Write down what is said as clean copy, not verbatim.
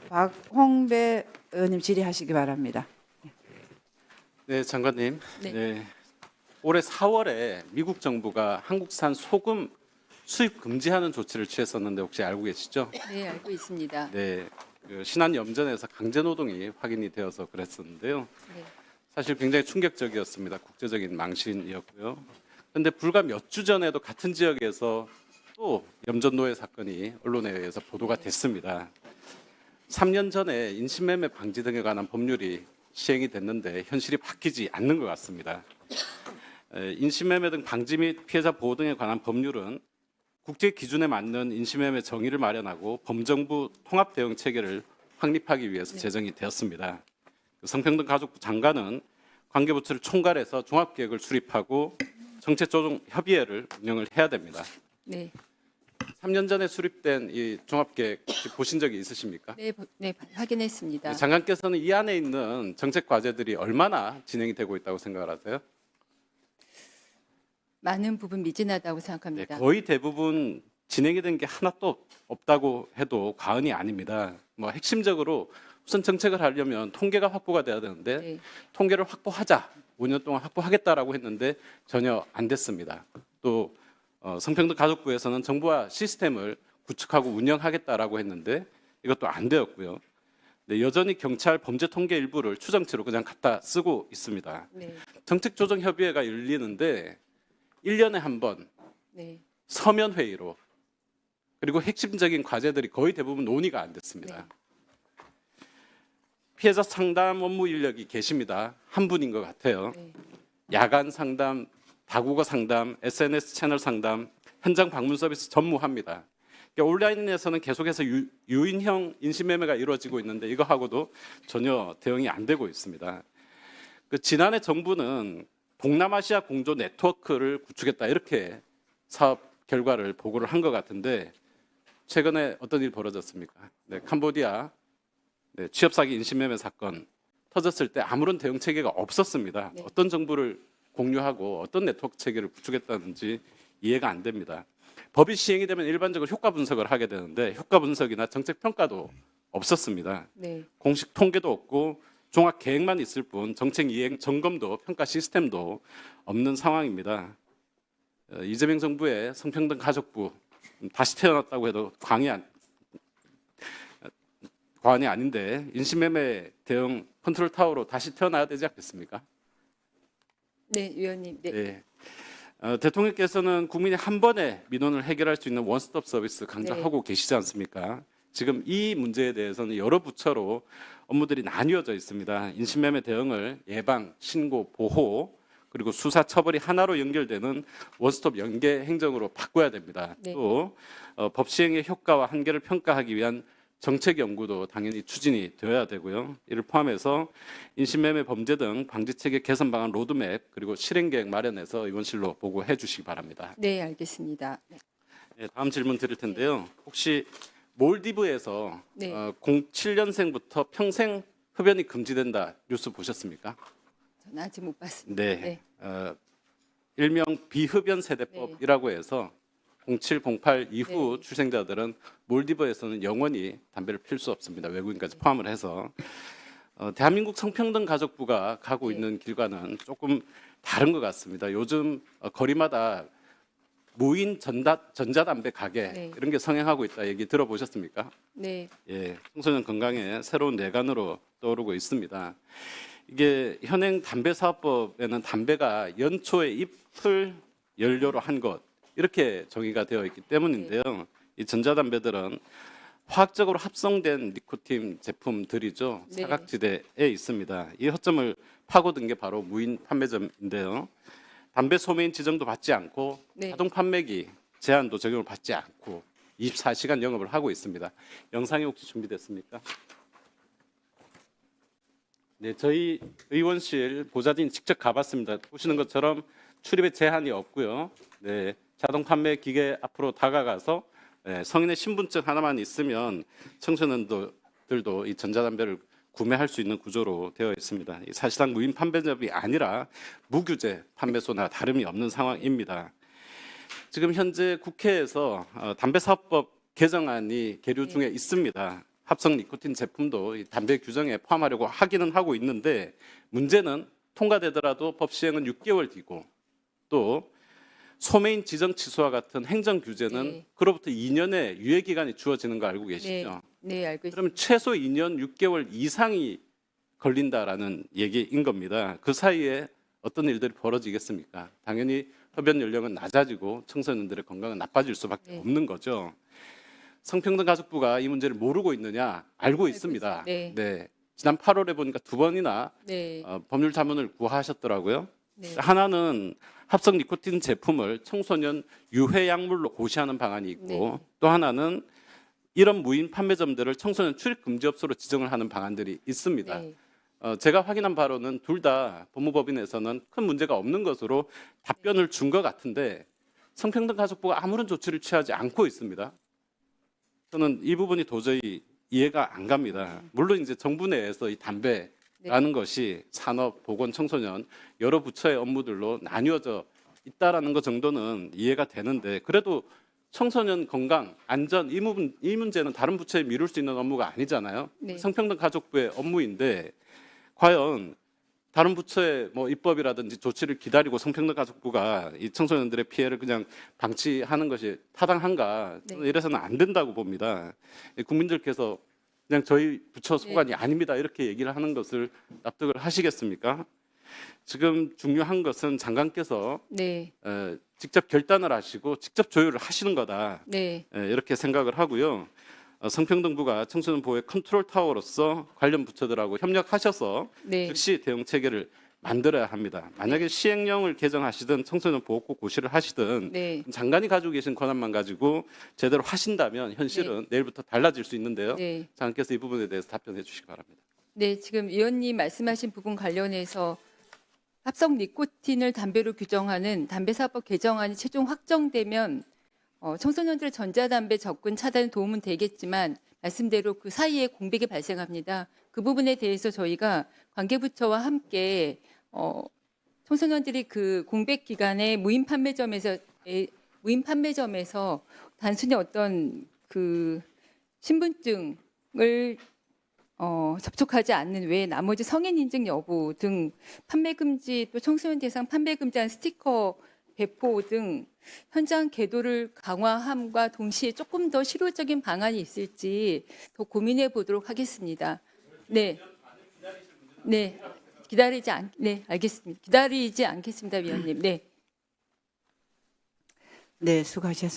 박홍배 의원님 질의하시기 바랍니다. 네, 장관님. 네. 네. 올해 4월에 미국 정부가 한국산 소금 수입 금지하는 조치를 취했었는데 혹시 알고 계시죠? 네, 알고 있습니다. 네, 그 신안 염전에서 강제 노동이 확인이 되어서 그랬었는데요. 네. 사실 굉장히 충격적이었습니다. 국제적인 망신이었고요. 그런데 불과 몇 주 전에도 같은 지역에서 또 염전 노예 사건이 언론에 의해서 보도가 됐습니다. 3년 전에 인신매매 방지 등에 관한 법률이 시행이 됐는데 현실이 바뀌지 않는 것 같습니다. 인신매매 등 방지 및 피해자 보호 등에 관한 법률은 국제 기준에 맞는 인신매매 정의를 마련하고 범정부 통합 대응 체계를 확립하기 위해서 제정이 되었습니다. 성평등가족부 장관은 관계부처를 총괄해서 종합계획을 수립하고 정책조정 협의회를 운영을 해야 됩니다. 네. 3년 전에 수립된 이 종합계획 혹시 보신 적이 있으십니까? 네, 확인했습니다. 장관께서는 이 안에 있는 정책 과제들이 얼마나 진행이 되고 있다고 생각을 하세요? 많은 부분 미진하다고 네, 생각합니다. 거의 대부분 진행이 된 게 하나도 없다고 해도 과언이 아닙니다. 뭐 핵심적으로 우선 정책을 하려면 통계가 확보가 돼야 되는데 네. 통계를 확보하자, 5년 동안 확보하겠다라고 했는데 전혀 안 됐습니다. 또 성평등가족부에서는 정부와 시스템을 구축하고 운영하겠다라고 했는데 이것도 안 되었고요. 네, 여전히 경찰 범죄 통계 일부를 추정치로 그냥 갖다 쓰고 있습니다. 네. 정책조정협의회가 열리는데 1년에 한 번 네. 서면 회의로 그리고 핵심적인 과제들이 거의 대부분 논의가 안 됐습니다. 피해자 상담 업무 인력이 계십니다. 한 분인 것 같아요. 네. 야간 상담, 다국어 상담, SNS 채널 상담, 현장 방문 서비스 전무합니다. 그러니까 온라인에서는 계속해서 유인형 인신매매가 이루어지고 있는데 이거하고도 전혀 대응이 안 되고 있습니다. 지난해 정부는 동남아시아 공조 네트워크를 구축했다 이렇게 사업 결과를 보고를 한 것 같은데 최근에 어떤 일이 벌어졌습니까? 네, 캄보디아 취업 사기 인신매매 사건 터졌을 때 아무런 대응 체계가 없었습니다. 네. 어떤 정보를 공유하고 어떤 네트워크 체계를 구축했다는지 이해가 안 됩니다. 법이 시행이 되면 일반적으로 효과 분석을 하게 되는데 효과 분석이나 정책 평가도 없었습니다. 네. 공식 통계도 없고 종합 계획만 있을 뿐 정책 이행 점검도 평가 시스템도 없는 상황입니다. 이재명 정부의 성평등 가족부 다시 태어났다고 해도 과언이 아닌데 인신매매 대응 컨트롤 타워로 다시 태어나야 되지 않겠습니까? 네, 위원님. 네. 네. 대통령께서는 국민이 한 번에 민원을 해결할 수 있는 원스톱 서비스 강조하고 계시지 않습니까? 지금 이 문제에 대해서는 여러 부처로 업무들이 나뉘어져 있습니다. 인신매매 대응을 예방, 신고, 보호 그리고 수사 처벌이 하나로 연결되는 원스톱 연계 행정으로 바꿔야 됩니다. 네. 또 법 시행의 효과와 한계를 평가하기 위한 정책 연구도 당연히 추진이 되어야 되고요. 이를 포함해서 인신매매 범죄 등 방지 체계 개선 방안 로드맵 그리고 실행 계획 마련해서 의원실로 보고해 주시기 바랍니다. 네, 알겠습니다. 네. 네, 다음 질문 드릴 텐데요. 혹시 몰디브에서 네. 07년생부터 평생 흡연이 금지된다 뉴스 보셨습니까? 저는 아직 못 봤습니다. 네. 일명 비흡연 세대법이라고 해서 07, 08 이후 네. 출생자들은 몰디브에서는 영원히 담배를 필 수 없습니다. 외국인까지 포함을 해서 대한민국 성평등 가족부가 가고 네. 있는 길과는 조금 다른 것 같습니다. 요즘 거리마다 무인 전자담배 가게 네. 이런 게 성행하고 있다 얘기 들어보셨습니까? 네. 예, 청소년 건강에 새로운 내관으로 떠오르고 있습니다. 이게 현행 담배사업법에는 담배가 연초에 잎을 연료로 한 것 이렇게 정의가 되어 있기 때문인데요. 이 전자담배들은 화학적으로 합성된 니코틴 제품들이죠. 네. 사각지대에 있습니다. 이 허점을 파고든 게 바로 무인 판매점인데요. 담배 소매인 지정도 받지 않고 네. 자동 판매기 제한도 적용을 받지 않고 24시간 영업을 하고 있습니다. 영상이 혹시 준비됐습니까? 네, 저희 의원실 보좌진 직접 가봤습니다. 보시는 것처럼 출입에 제한이 없고요. 네, 자동 판매 기계 앞으로 다가가서 성인의 신분증 하나만 있으면 청소년들도 이 전자담배를 구매할 수 있는 구조로 되어 있습니다. 사실상 무인 판매점이 아니라 무규제 판매소나 다름이 없는 상황입니다. 지금 현재 국회에서 담배사업법 개정안이 계류 중에 있습니다. 합성 니코틴 제품도 이 담배 규정에 포함하려고 하기는 하고 있는데 문제는 통과되더라도 법 시행은 6개월 뒤고 또 소매인 지정 취소와 같은 행정 규제는 네. 그로부터 2년의 유예 기간이 주어지는 거 알고 계시죠? 네, 알고 있습니다. 그러면 최소 2년 6개월 이상이 걸린다라는 얘기인 겁니다. 그 사이에 어떤 일들이 벌어지겠습니까? 당연히 흡연 연령은 낮아지고 청소년들의 건강은 나빠질 수밖에 네. 없는 거죠. 성평등가족부가 이 문제를 모르고 있느냐? 알고 있습니다. 있습니다. 네. 지난 8월에 보니까 2번이나 네. 법률 자문을 구하셨더라고요. 네. 하나는 합성 니코틴 제품을 청소년 유해 약물로 고시하는 방안이 있고 네. 또 하나는 이런 무인 판매점들을 청소년 출입 금지 업소로 지정을 하는 방안들이 있습니다. 네. 제가 확인한 바로는 둘 다 법무법인에서는 큰 문제가 없는 것으로 답변을 준 것 같은데 성평등가족부가 아무런 조치를 취하지 않고 있습니다. 저는 이 부분이 도저히 이해가 안 갑니다. 물론 이제 정부 내에서 이 담배라는 것이 산업, 보건, 청소년 여러 부처의 업무들로 나뉘어져 있다라는 것 정도는 이해가 되는데 그래도 청소년 건강, 안전 이 문제는 다른 부처에 미룰 수 있는 업무가 아니잖아요. 네. 성평등가족부의 업무인데 과연 다른 부처의 뭐 입법이라든지 조치를 기다리고 성평등가족부가 이 청소년들의 피해를 그냥 방치하는 것이 타당한가? 저는 네. 이래서는 안 된다고 봅니다. 국민들께서 그냥 저희 부처 소관이 아닙니다 이렇게 얘기를 하는 것을 납득을 하시겠습니까? 지금 중요한 것은 장관께서 네. 직접 결단을 하시고 직접 조율을 하시는 거다. 네. 이렇게 생각을 하고요. 성평등부가 청소년 보호의 컨트롤 타워로서 관련 부처들하고 협력하셔서 네. 즉시 대응 체계를 만들어야 합니다. 만약에 시행령을 개정하시든 청소년 보호법 고시를 하시든 네. 장관이 가지고 계신 권한만 가지고 제대로 하신다면 현실은 내일부터 달라질 수 있는데요. 네. 장관께서 이 부분에 대해서 답변해 주시기 바랍니다. 네, 지금 위원님 말씀하신 부분 관련해서 합성 니코틴을 담배로 규정하는 담배사법 개정안이 최종 확정되면 청소년들의 전자담배 접근 차단에 도움은 되겠지만 말씀대로 그 사이에 공백이 발생합니다. 그 부분에 대해서 저희가 관계부처와 함께 청소년들이 그 공백 기간에 무인 판매점에서 단순히 어떤 그 신분증을 접촉하지 않는 외에 나머지 성인 인증 여부 등 판매 금지 또 청소년 대상 판매 금지한 스티커 배포 등 현장 계도를 강화함과 동시에 조금 더 실효적인 방안이 있을지 더 고민해 보도록 하겠습니다. 네, 네, 네, 알겠습니다. 기다리지 않겠습니다, 위원님. 네. 네, 수고하셨습니다.